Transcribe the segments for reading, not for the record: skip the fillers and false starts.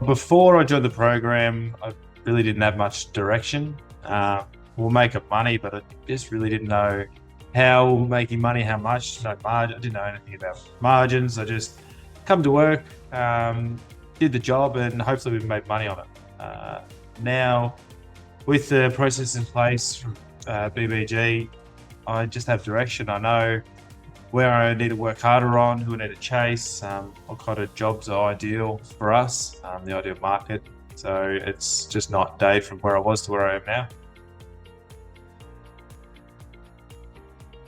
Before I joined the program, I really didn't have much direction. We'll make up money, but I just really didn't know how making money, how much, no margin. I didn't know anything about margins. I just come to work, did the job, and hopefully we made money on it. Now, with the process in place from BBG, I just have direction. I know where I need to work harder on, who I need to chase, what kind of jobs are ideal for us, the ideal market. So it's just night and day from where I was to where I am now.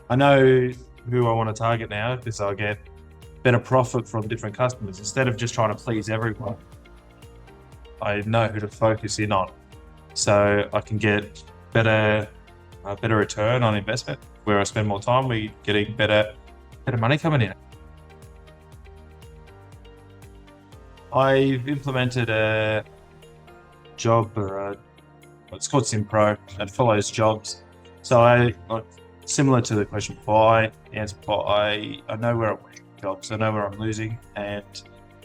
I know who I want to target now because I'll get better profit from different customers. Instead of just trying to please everyone, I know who to focus in on. So I can get a better return on investment. Where I spend more time, we're getting better money coming in. I've implemented a job, it's called SimPro, and it follows jobs. So similar to the question before, I know where I'm winning jobs, I know where I'm losing, and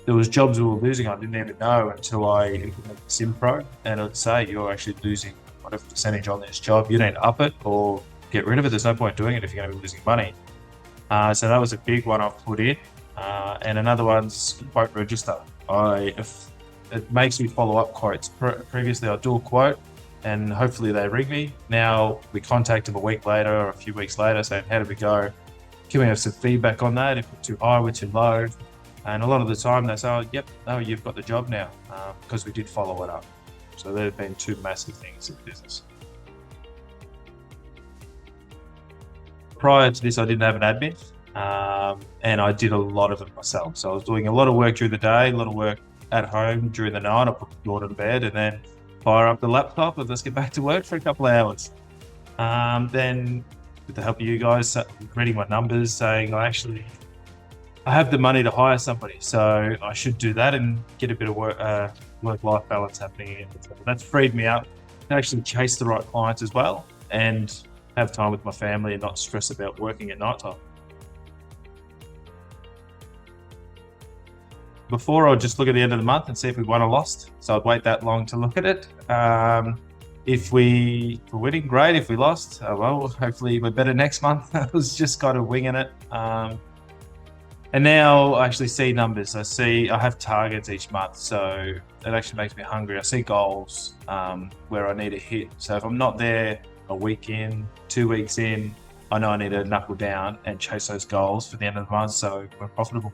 there was jobs we were losing I didn't even know until I implemented SimPro, and it'd say you're actually losing whatever percentage on this job. You need to up it or get rid of it. There's no point doing it if you're going to be losing money. So that was a big one I've put in, and another one's quote register. It makes me follow up quotes. Previously I'd do a quote and hopefully they ring me. Now we contact them a week later or a few weeks later saying, how did we go? Can we have some feedback on that? If we're too high, we're too low. And a lot of the time they say, oh, yep, no, you've got the job now, because we did follow it up. So there have been two massive things in business. Prior to this, I didn't have an admin, and I did a lot of it myself. So I was doing a lot of work during the day, a lot of work at home during the night. I put the daughter to bed and then fire up the laptop and let's get back to work for a couple of hours. Then with the help of you guys, reading my numbers, saying I have the money to hire somebody, so I should do that and get a bit of work-life balance happening. So that's freed me up to actually chase the right clients as well and have time with my family and not stress about working at night time. Before, I'd just look at the end of the month and see if we won or lost. So I'd wait that long to look at it. If we were winning, great. If we lost, well, hopefully we're better next month. I was just kind of winging it. And now I actually see numbers. I have targets each month, so it actually makes me hungry. I see goals where I need to hit. So if I'm not there a week in, 2 weeks in, I know I need to knuckle down and chase those goals for the end of the month so we're profitable.